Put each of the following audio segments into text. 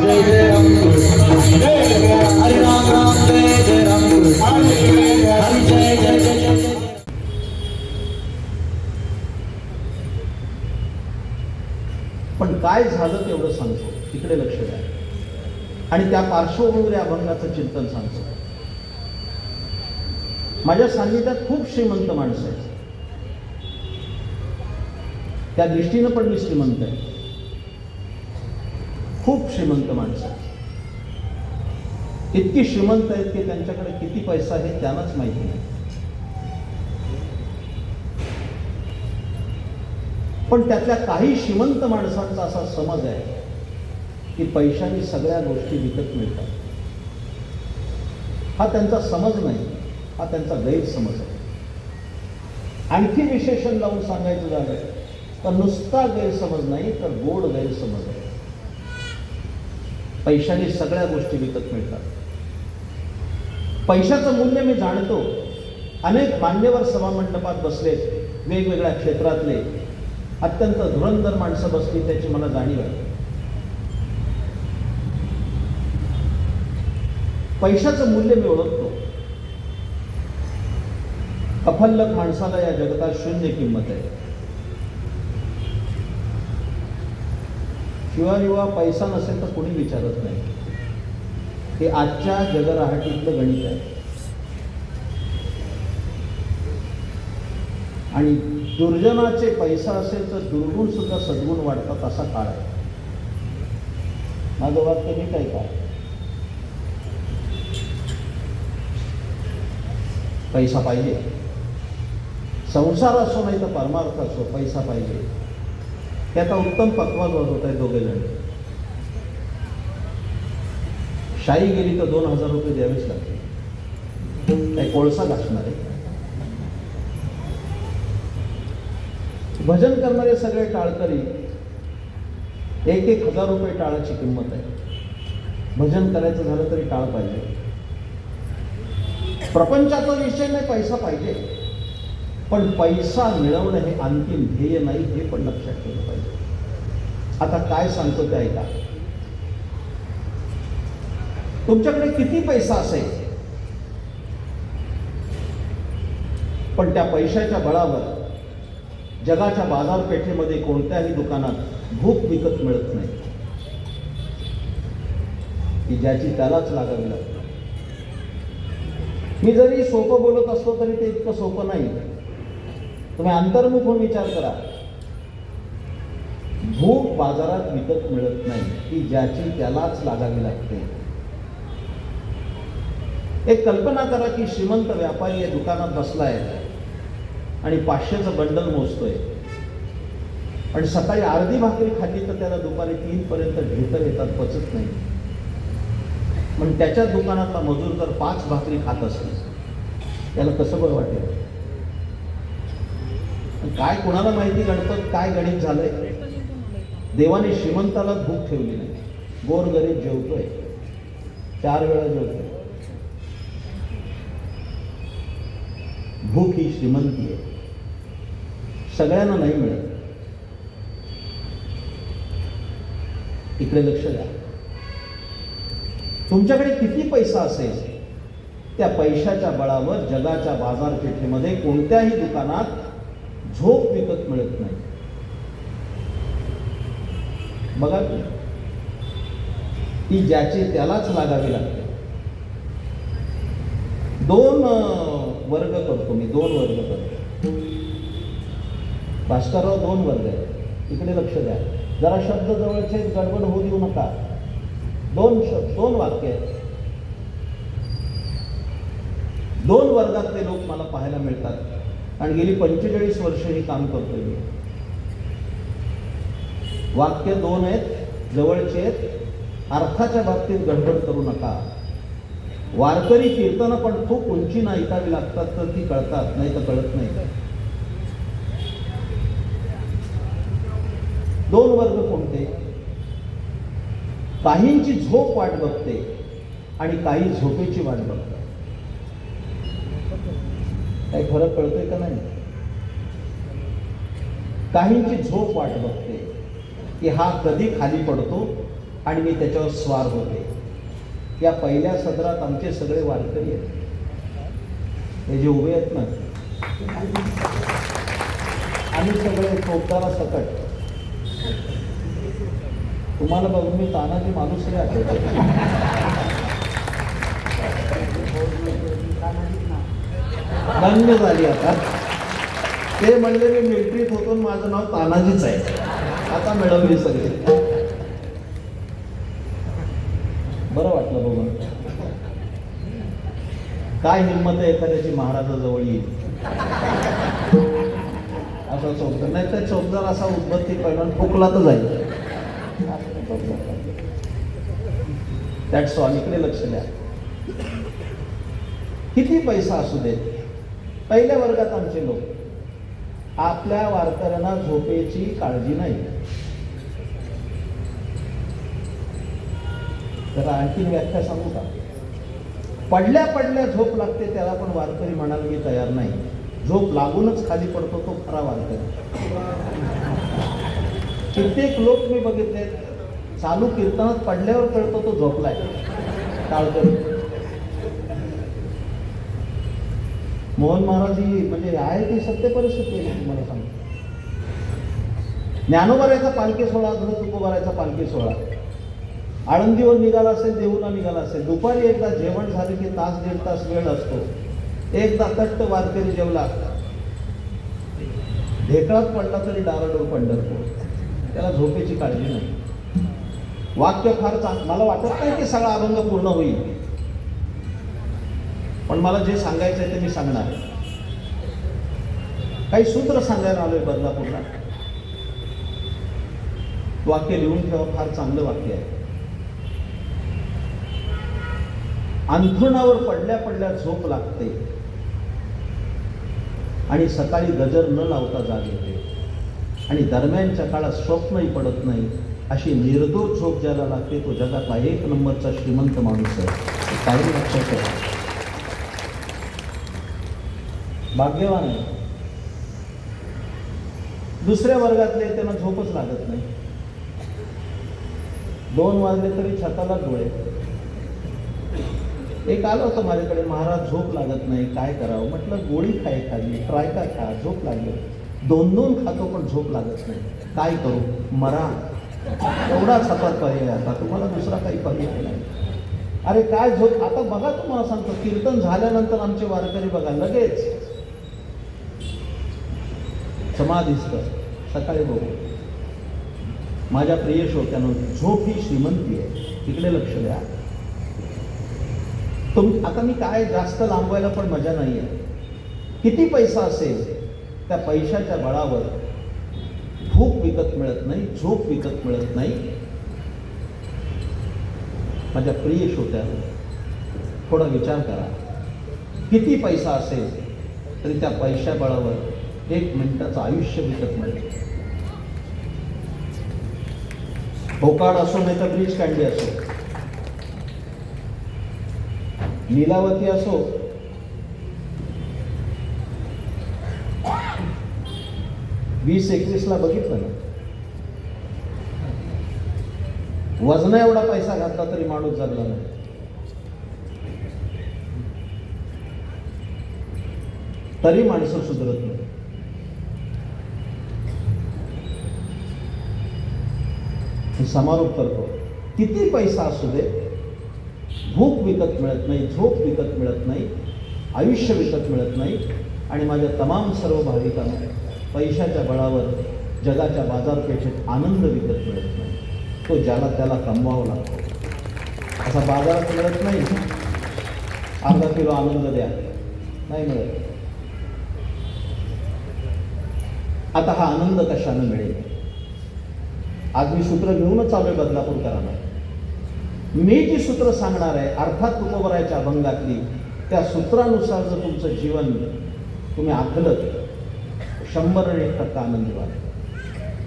जय जय राम कृष्ण हरे राम राम जय जय राम कृष्ण हरे जय जय जय जय। पण काय झालं तेवढं सांगतो, तिकडे लक्ष द्या आणि त्या पार्श्वभूमीवर या अभंगाचं चिंतन सांगतो. माझ्या सान्निध्यात खूप श्रीमंत माणसं आहेत, त्या दृष्टीनं पण मी श्रीमंत आहे. खूप श्रीमंत माणसं आहेत, इतकी श्रीमंत आहेत की त्यांच्याकडे किती पैसा आहे त्यांनाच माहिती नाही. पण त्यातल्या काही श्रीमंत माणसांचा असा समज आहे की पैशाने सगळ्या गोष्टी विकत मिळतात. हा त्यांचा समज नाही, हा त्यांचा गैरसमज आहे. आणखी विशेषण लावून सांगायचं झालं तर नुसता गैरसमज नाही तर गोड गैरसमज आहे. पैशाने सगळ्या गोष्टी विकत मिळतात. पैशाचं मूल्य मी जाणतो. अनेक मान्यवर सभामंडपात बसलेत, वेगवेगळ्या क्षेत्रातले अत्यंत धुरंधर माणसं बसली, त्याची मला जाणीव आहे. पैशाचं मूल्य मी ओळखतो. अफल्लक माणसाला या जगतात शून्य किंमत आहे. शिवाय पैसा नसेल तर कोणी विचारत नाही. हे आजच्या जगराहाटीतलं गणित आहे. आणि दुर्जनाचे पैसा असेल तर दुर्गुण सुद्धा सद्गुण वाटतात, असा काळ आहे. माझं वाक्य मी काय पैसा पाहिजे. संसार असो नाही तर परमार्थ असो, पैसा पाहिजे. ते आता उत्तम पक्वाद होत आहे दोघे जण. शाही गेली तर 2000 रुपये द्यावेच लागते. काही कोळसा घासणार आहे. भजन करणारे सगळे टाळकरी 1,000 रुपये टाळाची किंमत आहे. भजन करायचं झालं तरी टाळ पाहिजे. प्रपंचाचा विषय नाही, पैसा पाहिजे. पण पैसा मिळवणं हे अंतिम ध्येय नाही, हे पण लक्षात ठेवलं पाहिजे. आता काय सांगतो ते ऐका. तुमच्याकडे किती पैसा असेल पण त्या पैशाच्या बळावर जगाच्या बाजारपेठेमध्ये कोणत्याही दुकानात भूक विकत मिळत नाही, की ज्याची त्यालाच लागावी लागते. मी जरी सोपं बोलत असलो तरी ते इतकं सोपं नाही. तुम्ही अंतर्मुख होऊन विचार करा. भूक बाजारात विकत मिळत नाही, की ज्याची त्यालाच लागावी लागते. एक कल्पना करा की श्रीमंत व्यापारी या दुकानात बसलाय आणि 500चं बंडल मोजतोय आणि सकाळी अर्धी भाकरी खाल्ली तर त्याला दुपारी 3 पर्यंत ढेकर येतात, पचत नाही. पण त्याच्या दुकानातला मजूर जर 5 भाकरी खात असेल त्याला कसं बरं वाटेल? काय कोणाला माहिती गणपत काय गणित झालंय. देवाने श्रीमंताला भूक ठेवली नाही. गोरगरीब जेवतोय, 4 वेळा जेवतोय. भूक ही श्रीमंती आहे, सगळ्यांना नाही मिळत. इकडे लक्ष द्या. तुमच्याकडे किती पैसा असेल त्या पैशाच्या बळावर जगाच्या बाजारपेठेमध्ये कोणत्याही दुकानात झोप विकत मिळत नाही. बघा, ती ज्याची त्यालाच लागावी लागते. 2 वर्ग करतो मी, 2 वर्ग करतो. भास्करराव 2 वर्ग आहे. इकडे लक्ष द्या. जरा शब्द जवळचे गडबड होऊ देऊ नका. 2 वाक्य आहेत. 2 वर्गातले लोक मला पाहायला मिळतात आणि गेली 45 वर्ष हे काम करतोय मी. वाक्य 2 आहेत, जवळचे आहेत. अर्थाच्या बाबतीत गडबड करू नका. वारकरी कीर्तनं पण खूप उंचीनं ऐकावी लागतात तर ती कळतात, नाही तर कळत नाही. 2 वर्ग कोणते? काहींची झोप वाट बघते आणि काही झोपेची वाट बघतात. काही फरक कळतोय का नाही? काहींची झोप वाट बघते की हा कधी खाली पडतो आणि मी त्याच्यावर स्वार होते. या पहिल्या सदरात आमचे सगळे वारकरी आहेत. हे जे उभे आहेत ना, आम्ही सगळे चोपदारा सकट. तुम्हाला बघून मी तानाजी मालुसरे आठवतो. धन्य झाली आता. ते म्हणले मी मिलिटरीत होतो, माझं नाव तानाजीच आहे. आता मिळवली सगळे. बरं वाटलं बघून. काय हिंमत आहे एखाद्याची महाराजाजवळ येईल. असा चौकदार नाही तर चौकदार असा उद्बत्ती पहिला ठोकला तर जाईल. That's all. इकडे लक्ष द्या. किती पैसा असू दे, पहिल्या वर्गात आमचे लोक, आपल्या वारकऱ्यांना झोपेची काळजी नाही. जरा आणखीन व्याख्या सांगू का? पडल्या पडल्या झोप लागते त्याला पण वारकरी म्हणाल मी तयार नाही. झोप लागूनच खाली पडतो तो खरा वारकरी. कित्येक लोक मी बघितले चालू कीर्तनात पडल्यावर कळतो तो झोपलाय. टाळकरी मोहन महाराज ही म्हणजे आहे ती सत्य परिस्थिती आहे. तुम्हाला सांगतो, ज्ञानोबारायचा पालखी सोहळा, तुकोबारायचा पालखी सोहळा आळंदीवर निघाला असेल, देऊला निघाला असेल, दुपारी एकदा जेवण झालं की तास दीड तास वेळ असतो. एकदा तट्ट वारकरी जेवला, ढेकळात पडला तरी डाराडोर पंढरपूर. त्याला झोपेची काळजी नाही. वाक्य फार मला वाटत नाही की सगळा अभंग पूर्ण होईल, पण मला जे सांगायचं आहे ते मी सांगणार. काही सूत्र सांगायला आलोय बदलापूरला. वाक्य लिहून ठेवा, फार चांगलं वाक्य आहे. अंथरुणावर पडल्या पडल्या झोप लागते आणि सकाळी गजर न लावता जाग येते आणि दरम्यानच्या काळात स्वप्नही पडत नाही. अशी निर्दोष झोप ज्याला लागते तो जगातला एक नंबरचा श्रीमंत माणूस आहे. काही लक्षात ठेवा. भाग्यवान आहे. दुसऱ्या वर्गातले त्यांना झोपच लागत नाही. 2 वाजले तरी छताला डोळे. एक आलं होतं माझ्याकडे, महाराज झोप लागत नाही काय करावं. म्हटलं गोळी खा एखादी, ट्रायका खा, झोप लागेल. 2 खातो पण झोप लागत नाही. काय करू? मरा. एवढाच हातात पर्याय. आता तुम्हाला दुसरा काही पर्याय नाही. अरे काय झोप. आता बघा, तुम्हाला सांगतो, कीर्तन झाल्यानंतर आमचे वारकरी बघा लगेच समाधीस्थ. सकाळी बघू. माझ्या प्रिय श्रोत्यांनो, झोप ही श्रीमंती आहे. इकडे लक्ष द्या. आता मी काय जास्त लांबवायला पण मजा नाही आहे. किती पैसा असेल त्या पैशाच्या बळावर भूक विकत मिळत नाही, झोप विकत मिळत नाही. माझ्या प्रिय श्रोत्यांनो, थोडा विचार करा. किती पैसा असेल तरी त्या पैशा बळावर 1 मिनिटाचं आयुष्य विकत मिळेल. भोकाड असो नाही तर ब्रिज कँडी असो, लीलावती असो, वीस 21ला बघितलं ना, वजना एवढा पैसा घातला तरी माणूस जगला नाही. तरी माणसं सुधरत नाही. समारोप करतो. किती पैसा असू दे, भूक विकत मिळत नाही, झोप विकत मिळत नाही, आयुष्य विकत मिळत नाही. आणि माझ्या तमाम सर्व भाविकांना पैशाच्या बळावर जगाच्या बाजारपेठेत आनंद विकत मिळत नाही. तो ज्याला त्याला कमवावा लागतो. असा बाजारात मिळत नाही, अर्धा किलो आनंद द्या, नाही मिळत. आता हा आनंद कशानं मिळेल? आज मी सूत्र घेऊनच चालू आहे बदलापूरकरांना. मी जी सूत्र सांगणार आहे, अर्थात तुकोबरायच्या अभंगातली, त्या सूत्रानुसार जर तुमचं जीवन तुम्ही आखलं 101% आनंदी व्हाल.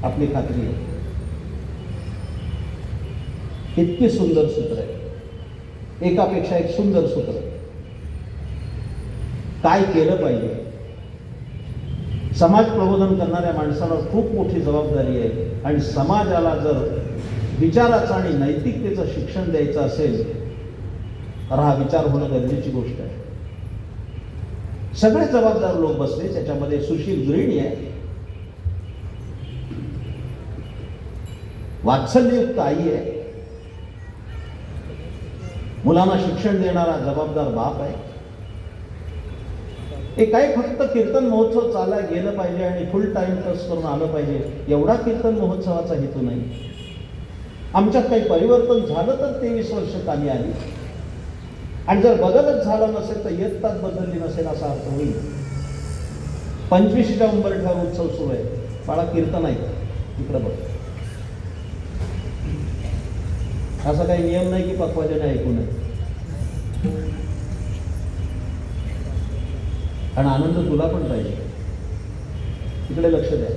आपली खात्री आहे. इतकी सुंदर सूत्र आहे, एकापेक्षा एक सुंदर सूत्र. काय केलं पाहिजे? समाज प्रबोधन करणाऱ्या माणसाला खूप मोठी जबाबदारी आहे. आणि समाजाला जर विचाराचं आणि नैतिकतेचं शिक्षण द्यायचं असेल तर हा विचार होणं गरजेची गोष्ट आहे. सगळे जबाबदार लोक बसले, त्याच्यामध्ये सुशील गृहिणी आहे, वात्सल्ययुक्त आई आहे, मुलांना शिक्षण देणारा जबाबदार बाप आहे. हे काय फक्त कीर्तन महोत्सव चालला गेलं पाहिजे आणि फुल टाइम प्लस करून आलं पाहिजे एवढा कीर्तन महोत्सवाचा हेतू नाही. आमच्यात काही परिवर्तन झालं तर 23 वर्ष कामी आली, आणि जर बदलच झाला नसेल तर इयत्ताच बदलली नसेल असा अर्थ होईल. 25च्या उंबरठ्यावर उत्सव सुरू आहे, बाळा कीर्तन आहे इकडं बघ. असा काही नियम नाही की पक्वाजने ऐकू नये. आणि आनंद तुला पण पाहिजे, इकडे लक्ष द्या.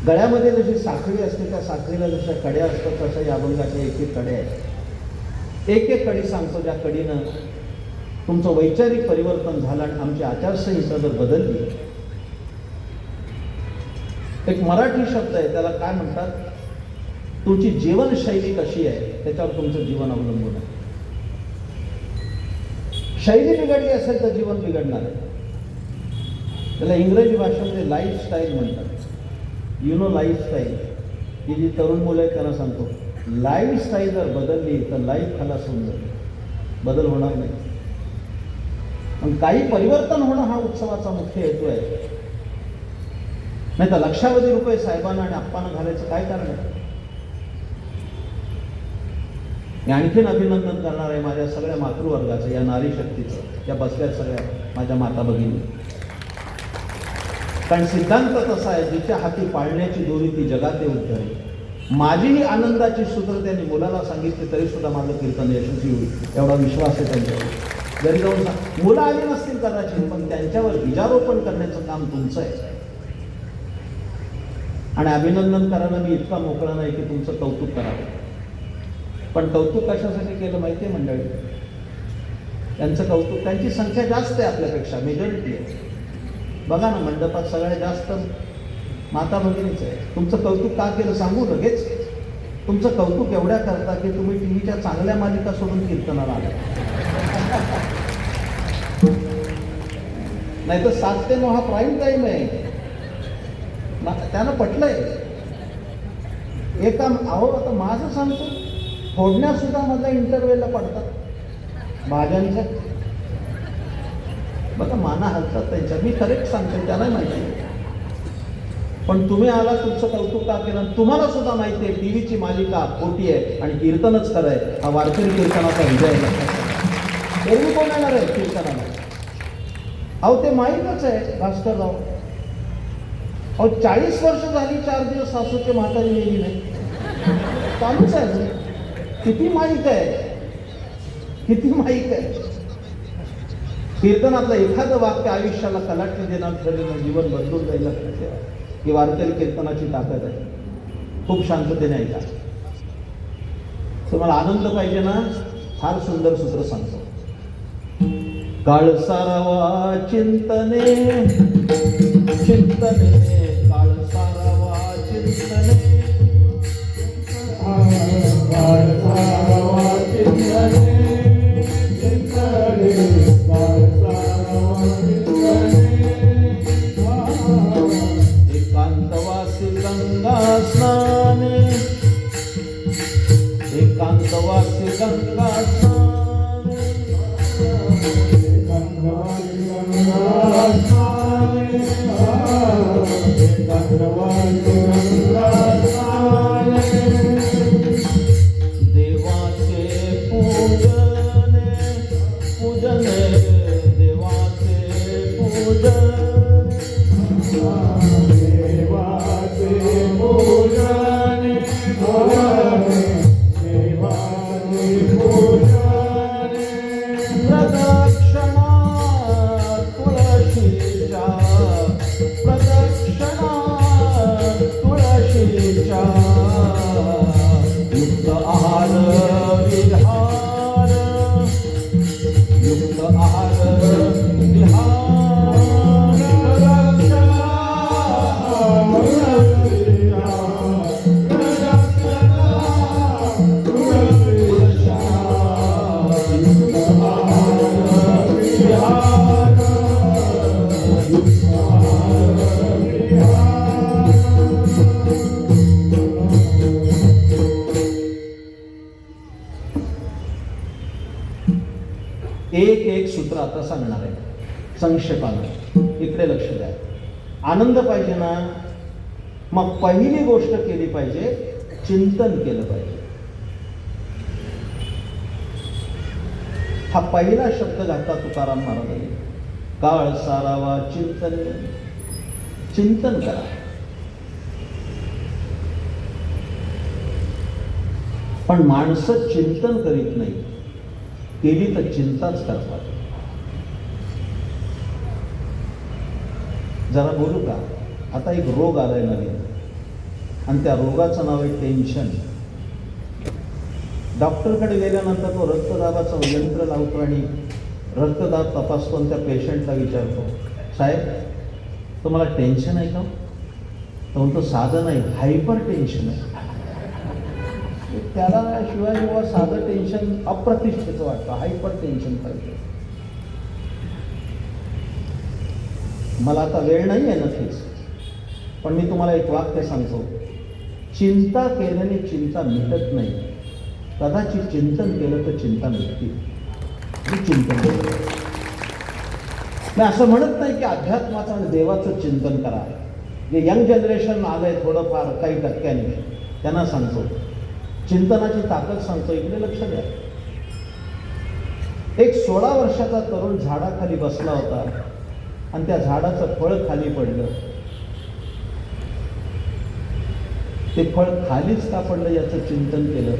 गळ्यामध्ये जशी साखळी असते त्या साखळीला जशा कड्या असतात तशा या अभंगाच्या एक एक कड्या आहेत. एक एक कडी सांगतो ज्या कडीनं तुमचं वैचारिक परिवर्तन झालं आणि आमची आचारसंहिता जर बदलली. एक मराठी शब्द आहे, त्याला काय म्हणतात, तुमची जीवनशैली कशी आहे त्याच्यावर तुमचं जीवन अवलंबून आहे. शैली बिघडली असेल तर जीवन बिघडणार आहे. त्याला इंग्रजी भाषेमध्ये लाईफस्टाईल म्हणतात. लाईफस्टाईल. ही जी तरुण मुलं आहेत त्यांना सांगतो, लाईफस्टाईल जर बदलली तर लाईफ खलास होऊन जाईल, बदल होणार नाही. पण काही परिवर्तन होणं हा उत्सवाचा मुख्य हेतू आहे. नाही तर लक्षावधी रुपये साहेबांना आणि आप्पांना घालायचं काय कारण आहे. मी आणखीन अभिनंदन करणार आहे माझ्या सगळ्या मातृवर्गाचं, या नारी शक्तीचं, या बसल्या सगळ्या माझ्या माता भगिनी. कारण सिद्धांत तसा आहे, जिच्या हाती पाळण्याची दोरी ती जगात उद्धरी. माझीही आनंदाची सूत्र त्यांनी मुलाला सांगितली तरी सुद्धा माझं कीर्तन यशस्वी होईल एवढा विश्वास आहे त्यांच्यावर. जरी जाऊन मुलं आली नसतील कदाचित, पण त्यांच्यावर बीजारोपण करण्याचं काम तुमचं आहे. आणि अभिनंदन करायला मी इतका मोकळा नाही की तुमचं कौतुक करावं. पण कौतुक कशासाठी केलं माहिती आहे मंडळी, त्यांचं कौतुक, त्यांची संख्या जास्त आहे आपल्यापेक्षा, मेजॉरिटी आहे. बघा ना, मंडपात सगळ्यात जास्त माता भगिनीच आहे. तुमचं कौतुक का केलं सांगू लगेच. तुमचं कौतुक एवढ्या करता की तुम्ही टीव्हीच्या चांगल्या मालिका सोडून कीर्तनाला आला. नाही तर 7 ते 9 हा प्राईम टाईम आहे. त्यानं पटलंय. एका अहो आता माझं सांगतो, फोडण्या सुद्धा माझ्या इंटरव्ह्यूला पडतात भाज्यांच्या. बघा माना हलतात त्यांच्या, मी करेक्ट सांगतो, त्याला माहिती. पण तुम्ही आला, तुमचं कौतुक का केलं. तुम्हाला सुद्धा माहिती आहे टीव्हीची मालिका खोटी आहे आणि कीर्तनच खरं आहे. हा वारकरी कीर्तनाचा विजय लक्षात. एरवी कोण येणार आहे कीर्तनाला. अहो ते माहीतच आहे भास्करराव. अहो 40 वर्ष झाली, 4 दिवस सासूचे म्हातारी गेली नाही, चालूच आहे. किती माहीत आहे, किती माहीत आहे. कीर्तनातलं एखादं वाक्य आयुष्याला कलाटणी देणार ठरलेलं, जीवन बदलून जाईल. लक्षात ठेवा, ही वारकरी कीर्तनाची ताकद आहे. खूप शांततेने ऐका. तुम्हाला आनंद पाहिजे ना, फार सुंदर सूत्र सांगतो. काळ सारावा चिंतने चिंतने, काळ सारावा चिंतने, काळ सारावा चिंतने चिंतने, काळ सारावा चिंतने. एकांतवासी गंगा स्नाने, एकांतवासी गंगा स्नाने, देवाचे पूजने पूजने, देवाचे पूजन, देवाचे पूजन, देवाचे पूजन. प्रदक्षिणा तुळशीच्या, प्रदक्षिणा तुळशीच्या, युक्त आहार विहार, युक्त आहार विहार. तुम्हाला आता सांगणार आहे संक्षेपानं. इकडे लक्ष द्या. आनंद पाहिजे ना, मग पहिली गोष्ट केली पाहिजे, चिंतन केलं पाहिजे. हा पहिला शब्द घातला तुकाराम महाराजांनी. काळ सारावा चिंतन. चिंतन करा. पण माणसं चिंतन करीत नाही, केली तर चिंताच करतात. जरा बोलू का? आता एक रोग आलाय नवीन, आणि त्या रोगाचं नाव आहे टेन्शन. डॉक्टरकडे गेल्यानंतर तो रक्तदाबाचं यंत्र लावतो आणि रक्तदाब तपासतो आणि त्या पेशंटला विचारतो, साहेब तुम्हाला टेन्शन आहे का? तो म्हणतो साधं नाही, हायपर टेन्शन आहे. त्याला शिवाय किंवा साधं टेन्शन अप्रतिष्ठेचं वाटतं, हायपर टेन्शन पाहिजे. मला आता वेळ नाही आहे नक्कीच, पण मी तुम्हाला एक वाक्य सांगतो. चिंता केल्याने चिंता मिटत नाही, कदाचित चिंतन केलं तर चिंता मिटते. चिंतन मी असं म्हणत नाही की अध्यात्माचं आणि देवाचं चिंतन करा. जे यंग जनरेशन आलंय थोडंफार काही टक्क्याने, त्यांना सांगतो चिंतनाची ताकद सांगतो. इकडे लक्ष द्या. एक 16 वर्षाचा तरुण झाडाखाली बसला होता आणि त्या झाडाचं फळ खाली पडलं. ते फळ खालीच का पडलं याचं चिंतन केलं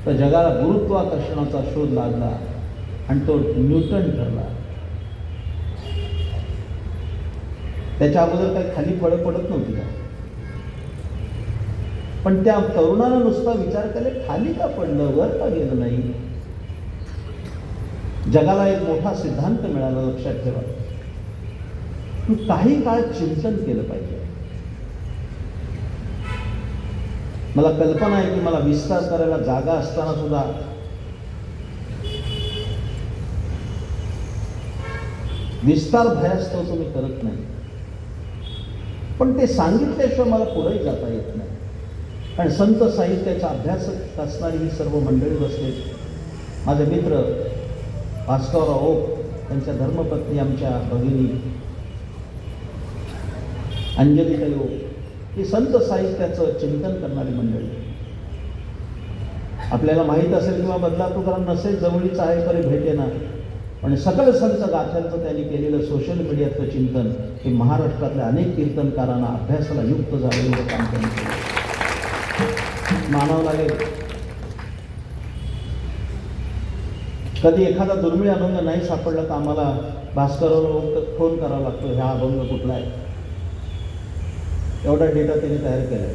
तर जगाला गुरुत्वाकर्षणाचा शोध लागला आणि तो न्यूटन ठरला. त्याच्या अगोदर काही खाली फळं पडत नव्हती का? पण त्या तरुणानं नुसता विचार केला, खाली का पडलं, वर का गेलं नाही? जगाला एक मोठा सिद्धांत मिळाला. लक्षात ठेवा, तू काही काळ चिंतन केलं पाहिजे. मला कल्पना आहे की मला विस्तार करायला जागा असताना सुद्धा विस्तार भयास्तव तुम्ही करत नाही. पण ते सांगितल्याशिवाय मला पुढे जाता येत नाही. कारण संत साहित्याचा अभ्यास असणारी ही सर्व मंडळी बसले. माझे मित्र भास्करराव ओक, त्यांच्या धर्मपत्नी आमच्या भगिनी अंजलीताई ओक, ही संत साहित्याचं चिंतन करणारी मंडळी. आपल्याला माहीत असेल किंवा बदलापूरकरांना नसेल, जवळीच आहे तरी भेटेना, पण सकल संत गाथ्यांचं त्यांनी केलेलं सोशल मीडियाचं चिंतन हे महाराष्ट्रातल्या अनेक कीर्तनकारांना अभ्यासाला युक्त झालेलं काम त्यांनी मानावं लागेल. कधी एखादा दुर्मिळ अभंग नाही सापडला तर आम्हाला भास्करराव फोन करावा लागतो, हा अभंग कुठला आहे. एवढा डेटा त्यांनी तयार केला.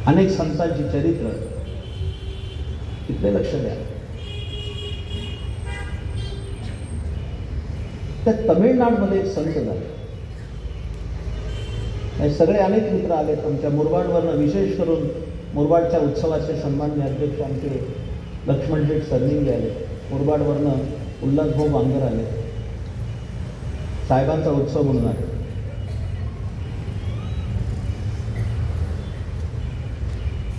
अनेक संतांची चरित्र, तिकडे लक्ष द्या. त्या तमिळनाडूमध्ये एक संत झाले. सगळे अनेक मित्र आले आमच्या मुरबाडवरनं. विशेष करून मुरबाडच्या उत्सवाचे सन्माननीय अध्यक्ष आमचे लक्ष्मण शेठ सरनिंगे आले. मुरबाडवरनं उल्हासभाऊ बांगर आले. साहेबांचा उत्सव म्हणून आहे.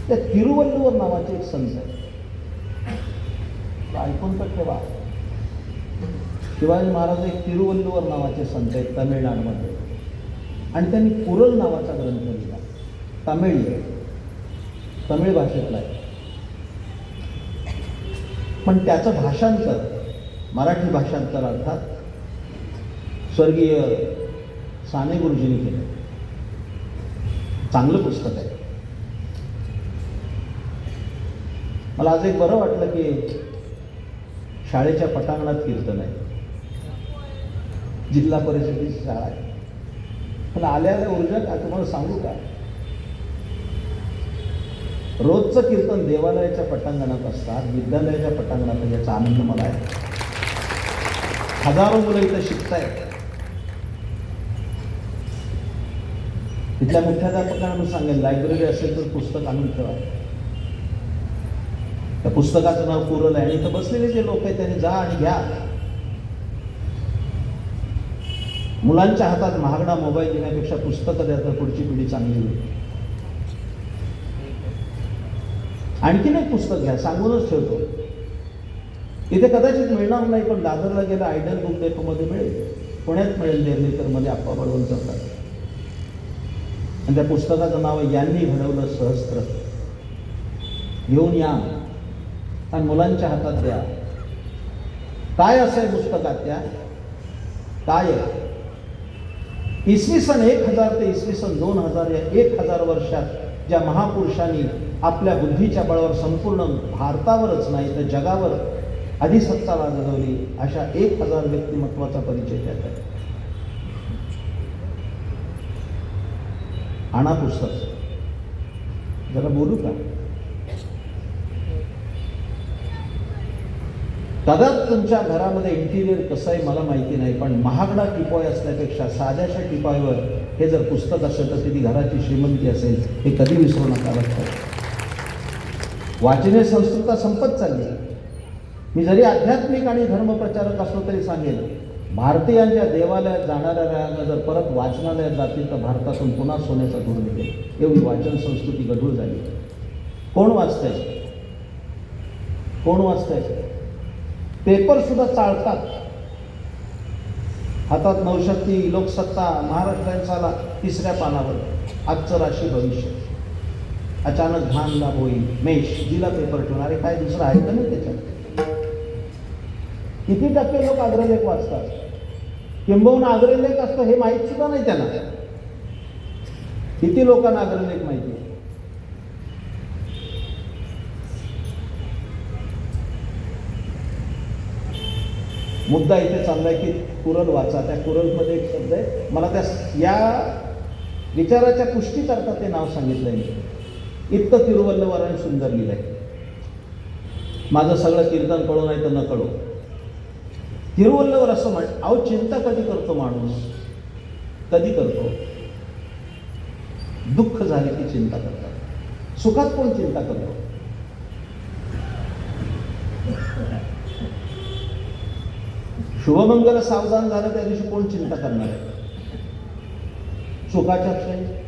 त्या तिरुवल्लुवर नावाचे एक संत आहे, ऐकून तर ठेवा. शिवाजी महाराज एक तिरुवल्लुवर नावाचे संत आहेत तमिळनाडूमध्ये, आणि त्यांनी कुरल नावाचा ग्रंथ लिहिला. तमिळ भाषेतला आहे, पण त्याचं भाषांतर मराठी भाषांतर अर्थात स्वर्गीय साने गुरुजींनी केलं. चांगलं पुस्तक आहे. मला आज एक बरं वाटलं की शाळेच्या पटांगणात कीर्तन आहे. जिल्हा परिषदेची शाळा आहे. पण आल्याला ऊर्जा का तुम्हाला सांगू का, रोजचं कीर्तन देवालयाच्या पटांगणात असतात, विद्यालयाच्या पटांगणात, याचा आनंद मला आहे. हजारो मुलं इथं शिकतायत. तिथल्या मुख्याध्यापकांना सांगेल, लायब्ररी असेल तर पुस्तक आणून ठेवा. त्या पुस्तकाचं नाव कुरल आहे, आणि इथं बसलेले जे लोक आहेत त्यांनी जा आणि घ्या. मुलांच्या हातात महागडा मोबाईल देण्यापेक्षा पुस्तकं द्या, तर पुढची पिढी चांगली होईल. आणखीन एक पुस्तक घ्या, सांगूनच ठेवतो. इथे कदाचित मिळणार नाही, पण दादरला गेलं आयडल बुक डेपोमध्ये मिळेल, पुण्यात मिळेल, नेर्लेकरमध्ये आप्पा बळवंतचा. आणि त्या पुस्तकाचं नाव आहे यांनी घडवलं सहस्त्र. घेऊन या आणि मुलांच्या हातात द्या. काय असं आहे पुस्तकात त्या? काय आहे? इसवी सन 1000 ते इसवी सन 2000 या 1000 वर्षात ज्या महापुरुषांनी आपल्या बुद्धीच्या बळावर संपूर्ण भारतावरच नाही तर जगावर अधिसत्ता गाजवली, अशा 1000 व्यक्तिमत्वाचा परिचय त्यात आहे. आणा पुस्तक, जरा बोलू का? कदाच तुमच्या घरामध्ये इंटिरियर कसं आहे मला माहिती नाही, पण महागडा टिपॉय असण्यापेक्षा साध्याशा टिपॉयवर हे जर पुस्तक असेल तर ती घराची श्रीमंती असेल, हे कधी विसरू नका. वाचनीय संस्कृती संपत चालली. मी जरी आध्यात्मिक आणि धर्मप्रचारक असलो तरी सांगेन, भारतीयांच्या देवालयात जाणाऱ्या रायांना जर परत वाचनालयात जातील तर भारतातून पुन्हा सोन्याचा धूर निघेल. एवढी वाचन संस्कृती गढूळ झाली. कोण वाचतंय? कोण वाचतंय? पेपर सुद्धा चालतात. हातात नवशक्ती, लोकसत्ता, महाराष्ट्रांचा 3ऱ्या पानावर आजचं राशी भविष्य. अचानक धान लाभ होईल, मेष जिला पेपर ठेवणारे, काय दुसरं आहे का नाही त्याच्यात? किती टक्के लोक अग्रलेख वाचतात? किंबहुना अग्रलेख असतो हे माहीत सुद्धा नाही त्यांना. किती लोकांना अग्रलेख माहिती आहे? मुद्दा इथे चाललाय की कुरल वाचा. त्या कुरलमध्ये एक शब्द आहे, मला त्या या विचाराच्या पुष्टीकरता ते नाव सांगितलंय मी. इतकं तिरुवल्लवरांनी सुंदर लिहिलंय. माझं सगळं कीर्तन कळो नाही तर न कळो, तिरुवल्लवर असं म्हण, अहो चिंता कधी करतो माणूस? कधी करतो? दुःख झाले की चिंता करतात. सुखात कोण चिंता करतो? शुभमंगल सावधान झालं त्या दिवशी कोण चिंता करणार आहे? सुखाच्या क्षणी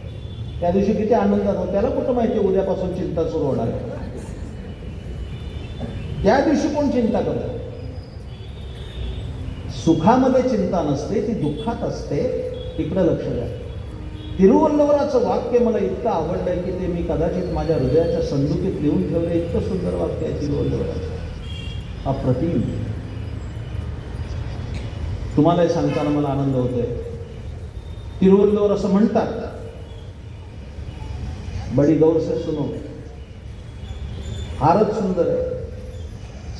त्या दिवशी किती आनंदात होतो, त्याला कुठं माहिती उद्यापासून चिंता सुरू होणार आहे? त्या दिवशी कोण चिंता करतो? सुखामध्ये चिंता नसते, ती दुःखात असते. तिकडं लक्ष द्या. तिरुवल्लवराचं वाक्य मला इतकं आवडलंय की ते मी कदाचित माझ्या हृदयाच्या संदुकीत लिहून ठेवले. इतकं सुंदर वाक्य आहे तिरुवल्लवराचं, अप्रतिम. तुम्हालाही सांगताना मला आनंद होतोय. तिरुवल्लवर असं म्हणतात, बडी गौर से सुनो. फारच सुंदर आहे.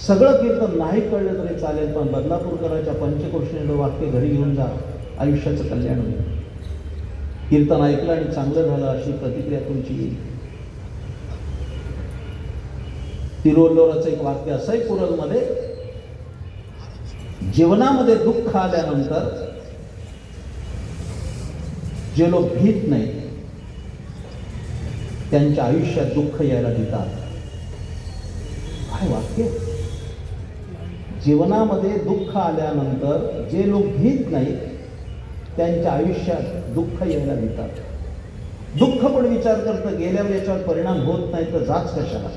सगळं कीर्तन नाही कळलं तरी चालेल, पण बदलापूरकरांच्या पंचक्रोशीचं वाक्य घरी घेऊन जा, आयुष्याचं कल्याण होईल. कीर्तन ऐकलं आणि चांगलं झालं अशी प्रतिक्रिया तुमची येईल. तिरुवल्लवराचं एक वाक्य असं आहे कुरलमध्ये, जीवनामध्ये दुःख आल्यानंतर जे लोक भीत नाही त्यांच्या आयुष्यात दुःख यायला देतात. काय वाक्य! जीवनामध्ये दुःख आल्यानंतर जे लोक भीत नाही त्यांच्या आयुष्यात दुःख यायला देतात. दुःख पण विचार करतं, गेल्यावर याच्यावर परिणाम होत नाही तर जाच कशाला?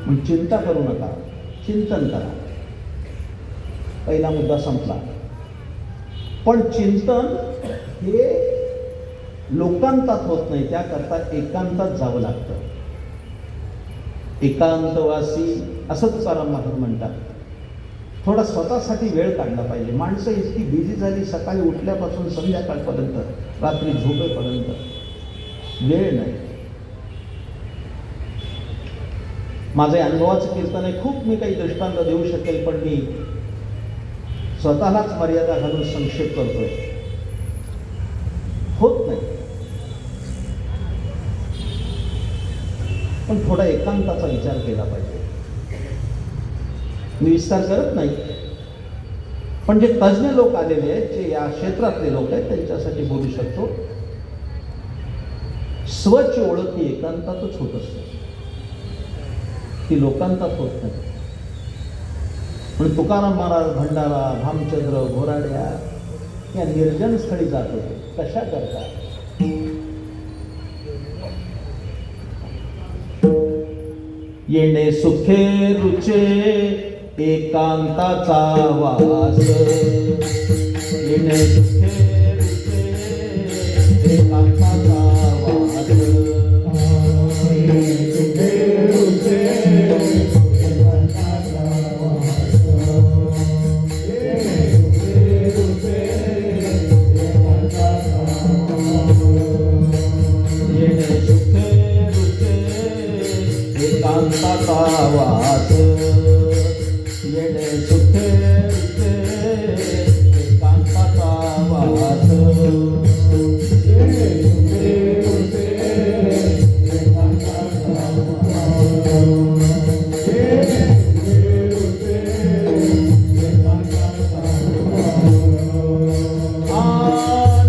मग चिंता करू नका, चिंतन करा. पहिला मुद्दा संपला. पण चिंतन हे लोकांतात होत नाही, त्याकरता एकांतात जावं लागतं. एकांतवासी असं तुकाराम महाराज म्हणतात. थोडा स्वतःसाठी वेळ काढला पाहिजे. माणसं इतकी बिझी झाली, सकाळी उठल्यापासून संध्याकाळपर्यंत, रात्री झोपेपर्यंत वेळ नाही. माझे अनुभवाचं कीर्तन आहे. खूप मी काही दृष्टांत देऊ शकेल, पण मी स्वतःलाच मर्यादा घालून संक्षेप करतोय. होत नाही. पण थोडा एकांताचा विचार केला पाहिजे. मी विस्तार करत नाही, पण जे तज्ज्ञ लोक आलेले आहेत, जे या क्षेत्रातले लोक आहेत, त्यांच्यासाठी बोलू शकतो. स्वची ओळख ही एकांतातच होत असते, ती लोकांतात होत नाही. म्हणून तुकाराम महाराज भंडारा, भामचंद्र, घोराड्या या निर्जन स्थळी जात होते. कशा करता? येणे सुखे रुचे एकांताचा वास, येणे सुखे रुचे एकांताचा वास, येणे सुखे रुचे एकांताचा वास, येणे सुखे रुचे एकांताचा वास, येणे सुखे रुचे एकांताचा वास, येणे सुखे रुचे एकांताचा वास, येणे सुखे रुचे एकांताचा वास, येणे सुखे रुचे एकांताचा वास.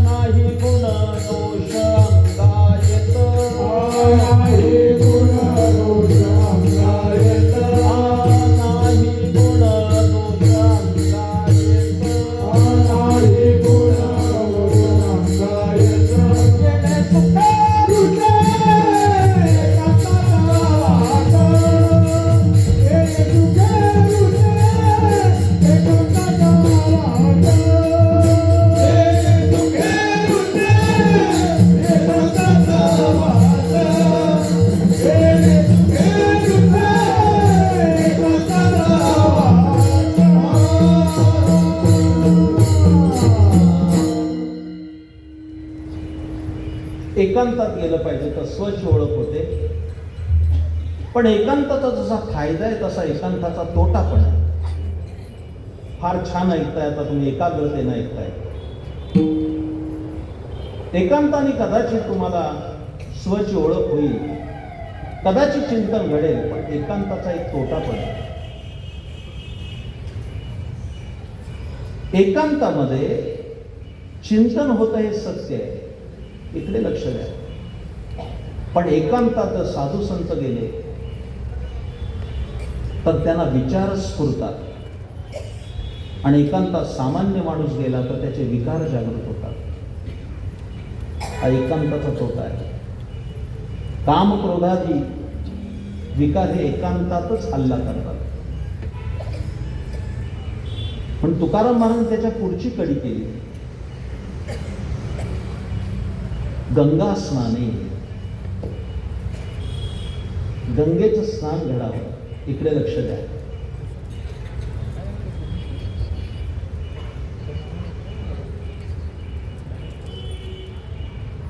नाही गुण दोष अंगायत, नाही गुण दोष अंगायत, नाही गुण दोष अंगायत, नाही गुण दोष अंगायत, येणे सुखे रुचे एकांताचा वास, येणे सुखे रुचे एकांताचा वास, येणे सुखे रुचे एकांताचा वास, येणे सुखे रुचे एकांताचा वास. एकांतात गेलं पाहिजे तर स्वची ओळख होते. पण एकांताचा जसा फायदा आहे तसा एकांताचा तोटा पण आहे. फार छान ऐकताय आता तुम्ही, एकाग्रतेने ऐकताय. एकांताने कदाचित तुम्हाला स्वची ओळख होईल, कदाचित चिंतन घडेल, पण एकांताचा एक तोटा पण आहे. एकांतामध्ये चिंतन होतं हे सत्य आहे, इकडे लक्ष द्या. पण एकांतात साधू संत गेले तर त्यांना विचार स्फुरतात, आणि एकांतात सामान्य माणूस गेला तर त्याचे विकार जागृत होतात. हा एकांताचा तोटा आहे. काम क्रोधादी विकार हे एकांतातच हल्ला करतात. पण तुकाराम महाराज त्याच्या पुढची कडी केली, गंगा स्नाने. गंगेचं स्नान घडावं, इकडे लक्ष द्या.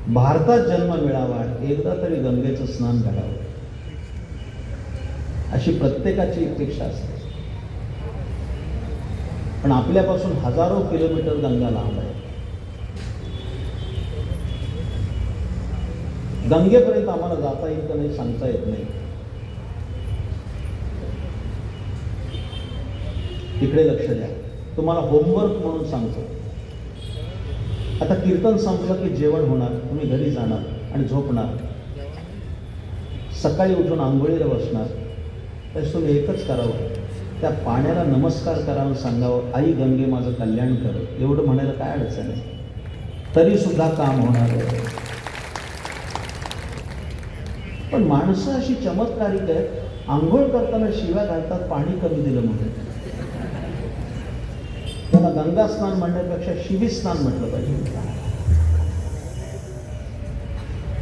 भारतात जन्म मिळावा, एकदा तरी गंगेचं स्नान घडावं, अशी प्रत्येकाची अपेक्षा असते. पण आपल्यापासून हजारो किलोमीटर गंगा लांब आहे. गंगेपर्यंत आम्हाला जाता येईल का नाही सांगता येत नाही. इकडे लक्ष द्या. तुम्हाला होमवर्क म्हणून सांगतो. आता कीर्तन संपलं की जेवण होणार, तुम्ही घरी जाणार आणि झोपणार. सकाळी उठून आंघोळीला बसणार. तर तुम्ही एकच करावं, त्या पाण्याला नमस्कार करावं, सांगावं, आई गंगे माझं कल्याण कर. एवढं म्हणायला काय अडचण आहे, तरी सुद्धा काम होणार आहे. पण माणसं अशी चमत्कारिक आहेत, आंघोळ करताना शिव्या घालतात, पाणी कमी दिलं म्हणून. त्याला गंगा स्नान म्हणण्यापेक्षा शिवी स्नान म्हटलं पाहिजे.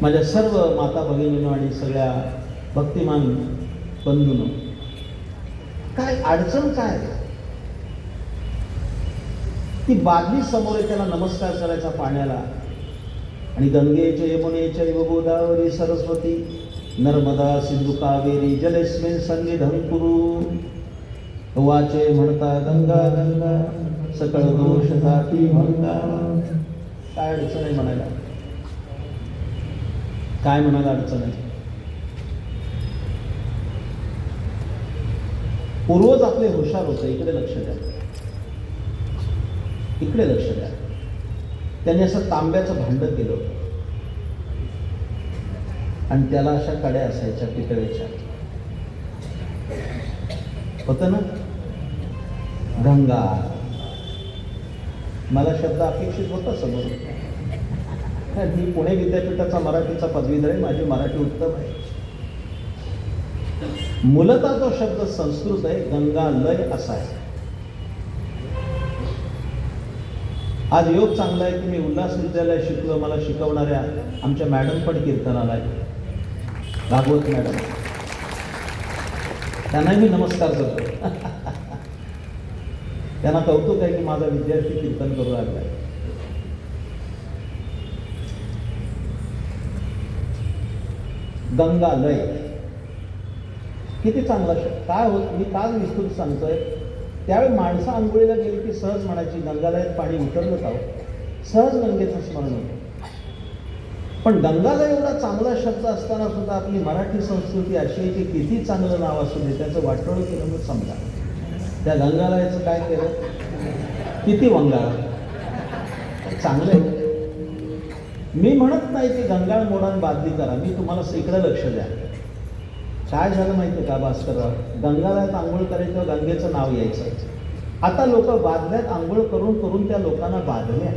माझ्या सर्व माता भगिनींनो आणि सगळ्या भक्तिमान बंधूंनो, काय अडचण काय? ती बादली समोर आहे, त्याला नमस्कार करायचा पाण्याला. आणि गंगेच्या यमुनेच्या गोदावरी सरस्वती नर्मदा सिंधू कावेरी जलेस्मिन सन्निधं कुरु. वाचे म्हणता गंगा गंगा सकळ दोष जाती भंगा. काय अडचण आहे म्हणायला? काय म्हणायला अडचण आहे? पूर्वज आपले हुशार होते. इकडे लक्ष द्या, इकडे लक्ष द्या. त्यांनी असं तांब्याचं भांड केलं होतं आणि त्याला अशा कड्या असायच्या पितळेच्या. होतं ना गंगा. मला शब्द अपेक्षित होता समोर. मी पुणे विद्यापीठाचा मराठीचा पदवीधर आहे, माझी मराठी उत्तम आहे. मूलतः तो शब्द संस्कृत आहे, गंगालय असा आहे. आज योग चांगला आहे की मी उल्हास विद्यालय शिकलो, मला शिकवणाऱ्या आमच्या मॅडम पण कीर्तनाला आहे, भागवत मॅडम. त्यांनाही मी नमस्कार करतो. त्यांना कौतुक आहे की माझा विद्यार्थी कीर्तन करू लागलाय. गंगालय किती चांगला शब्द. काय होत, मी काल विस्तृत सांगतोय, त्यावेळी माणसं आंघोळीला गेली की सहज म्हणायची गंगालयात पाणी उतरलं का हो? सहज गंगेचं स्मरण होतं. पण गंगालय एवढा चांगला शब्द असताना सुद्धा आपली मराठी संस्कृती अशी आहे की किती चांगलं नाव असू दे त्याचं वाटोळं केलं मग समजा. त्या गंगालयाचं काय केलं, किती वंगाळ चांगलं आहे. मी म्हणत नाही की गंगाळ मोडान बादली करा, मी तुम्हाला इकडे लक्ष द्या. काय झालं माहिती का भास्करराव, गंगालयात आंघोळ करायचं, गंगेचं नाव यायचं. आता लोक बादल्यात आंघोळ करून करून त्या लोकांना बादल्या,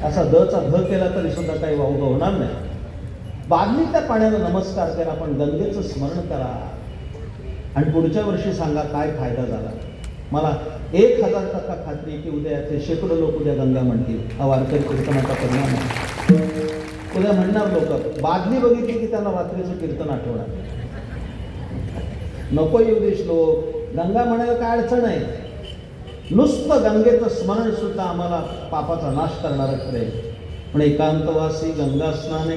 असा दचा ध केला तरी सुद्धा काही वावग होणार नाही. बादलीच्या पाण्याला नमस्कार करा, पण गंगेचं स्मरण करा आणि पुढच्या वर्षी सांगा काय फायदा झाला. मला 1000% खात्री आहे की उद्या ते शेकडो लोक उद्या गंगा म्हणतील. हा वारकरी कीर्तनाचा परिणाम आहे. उद्या म्हणणार लोक, बादली बघितली की त्यांना रात्रीचं कीर्तन आठवणार. नको येऊ दे श्लोक, गंगा म्हणायला काय अडचण आहे. नुसतं गंगेचं स्मरण सुद्धा आम्हाला पापाचा नाश करणारं ठरेल. पण एकांतवासी गंगा स्नाने,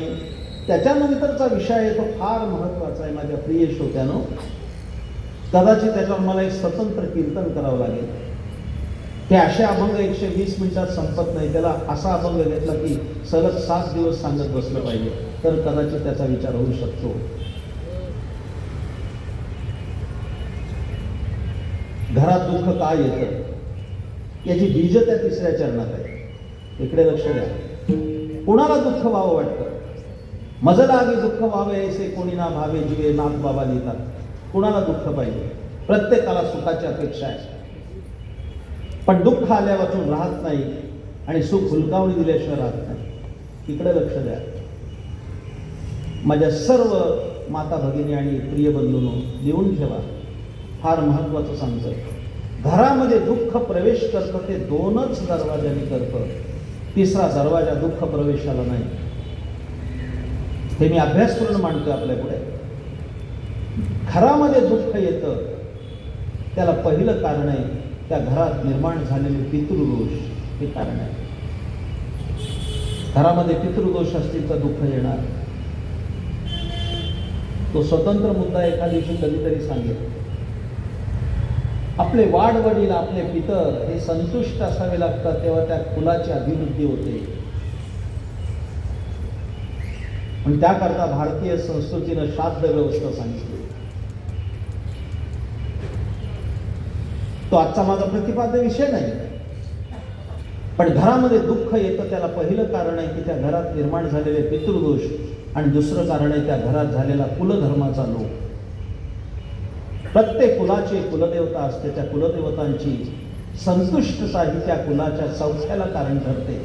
त्याच्यानंतरचा विषय आहे तो फार महत्त्वाचा आहे माझ्या प्रिय श्रोत्यानो. कदाचित त्याच्यावर मला एक स्वतंत्र कीर्तन करावं लागेल. ते असे अभंग 120 मिनिटात संपत नाही. त्याला असा अभंग घेतला की सलग 7 दिवस सांगत बसलं पाहिजे, तर कदाचित त्याचा विचार होऊ शकतो. घरात दुःख का येतं याची बीज त्या 3ऱ्या चरणात आहे. इकडे लक्ष द्या. कुणाला दुःख व्हावं वाटतं, मज लागे दुःख व्हावे ऐसे कोणी ना भावे जीवे, नाथ बाबा लिहितात. कुणाला दुःख पाहिजे, प्रत्येकाला सुखाची अपेक्षा आहे. पण दुःख आल्यापासून राहत नाही आणि सुख हुलकावणी दिल्याशिवाय राहत नाही. इकडे लक्ष द्या. माझ्या सर्व माता भगिनी आणि प्रिय बंधूंनो, लिहून ठेवा, फार महत्त्वाचं सांगतोय. घरामध्ये दुःख प्रवेश करतं ते 2च दरवाजाने करतं, 3रा दरवाजा दुःख प्रवेशाला नाही. हे मी अभ्यासपूर्ण मांडतोय आपल्या पुढे. घरामध्ये दुःख येतं त्याला पहिलं कारण आहे त्या घरात निर्माण झालेले पितृदोष, हे कारण आहे. घरामध्ये पितृदोष असतील तर दुःख येणार. तो स्वतंत्र मुद्दा एका दिवशी कधीतरी सांगेल. आपले वाडवडील, आपले पितर हे संतुष्ट असावे लागतात, तेव्हा त्या कुलाची अभिवृद्धी होते. पण त्याकरता भारतीय संस्कृतीनं श्राद्ध व्यवस्था सांगितली. तो आजचा माझा प्रतिपाद्य विषय नाही. पण घरामध्ये दुःख येतं त्याला पहिलं कारण आहे की त्या घरात निर्माण झालेले पितृदोष, आणि दुसरं कारण आहे त्या घरात झालेला कुलधर्माचा लोप. प्रत्येक कुलाची कुलदेवता असते, त्या कुलदेवतांची संतुष्टता ही त्या कुलाच्या सौख्याला कारण ठरते.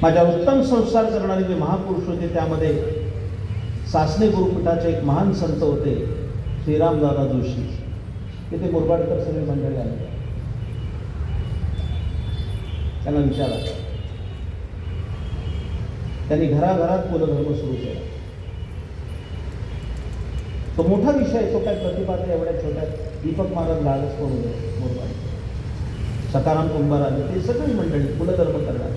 माझ्या उत्तम संस्कार करणारे जे महापुरुष होते त्यामध्ये सासणे गुरुपीठाचे एक महान संत होते, श्रीरामदादा जोशी. तिथे मुरबाडकर सगळे मंडळी आले. त्यांना विचारा, त्यांनी घराघरात कुलधर्म सुरू केला. तो मोठा विषय आहे, तो काय प्रतिपाद्य एवढ्या छोट्या. दीपक महाराज लालच पडू दे मुरबाड, सकाराम कुंभार आले, ते सगळी मंडळी कुलधर्म करणार.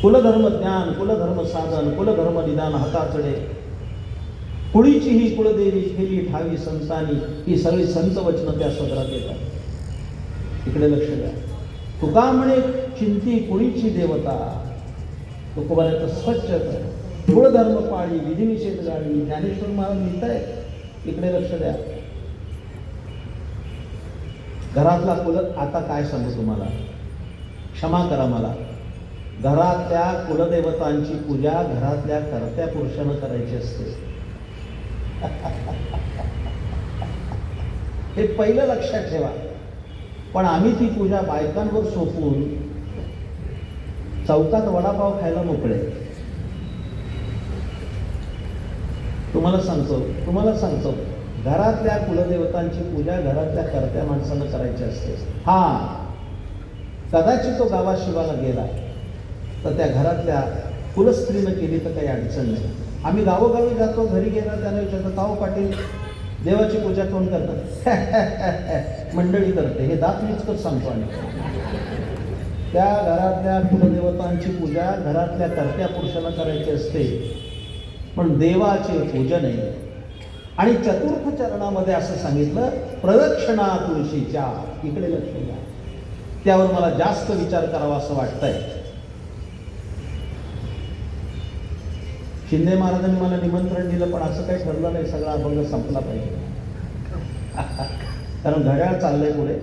कुलधर्म ज्ञान, कुलधर्म साधन, कुलधर्म निदान हाताचडे, कुळीची ही कुलदेवी ठेवी ठावी संतानी, ही सगळी संत वचनं त्या सदरात येतात. इकडे लक्ष द्या. तुका म्हणे चिंती कुळीची देवता, तुकोबाऱ्याचं स्वच्छ कुळधर्म पाळी, विधिनिषेध गाळी, ज्ञानेश्वर महाराज लिहित आहेत. इकडे लक्ष द्या. घरातला कुल, आता काय सांगू तुम्हाला, क्षमा करा मला. घरातल्या कुलदेवतांची पूजा घरातल्या कर्त्या पुरुषानं करायची असते. हे पहिलं लक्षात ठेवा. पण आम्ही ती पूजा बायकांवर सोपवून चौकात वडापाव खायला मोकळे. तुम्हाला सांगतो घरातल्या कुलदेवतांची पूजा घरातल्या कर्त्या माणसानं करायची असते. कदाचित तो गावाशिवाला गेला तर त्या घरातल्या कुलस्त्रीनं केली तर काही अडचण नाही. आम्ही गावोगावी जातो, घरी गेला त्याला विचारतो, काहो पाटील देवाची पूजा कोण करतात? मंडळी करते. हे दात विचकत सांगतो. आणि त्या घरातल्या कुलदेवतांची पूजा घरातल्या कर्त्या पुरुषाला करायची असते, पण देवाचे पूजन आहे. आणि चतुर्थ चरणामध्ये असं सांगितलं, प्रदक्षिणा तुळशीच्या. इकडे लक्ष द्या, त्यावर मला जास्त विचार करावा असं वाटतंय. शिंदे महाराजांनी मला निमंत्रण दिलं, पण असं काही ठरलं नाही. सगळा अभंग संपला पाहिजे. कारण घड्याळ चाललंय पुढे.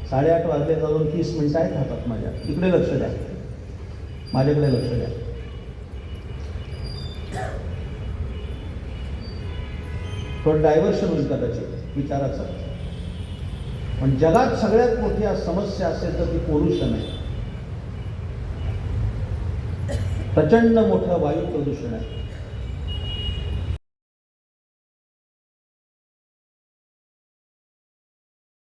8:30 वाजले, जाऊन 30 मिनिटं आहेत हातात माझ्या. इकडे लक्ष द्या, माझ्याकडे लक्ष द्या. थोडं डायव्हर्शन होईल कदाचित विचाराचं, पण जगात सगळ्यात मोठी समस्या असेल तर ती पोल्युशन आहे. प्रचंड मोठं वायू प्रदूषण आहे.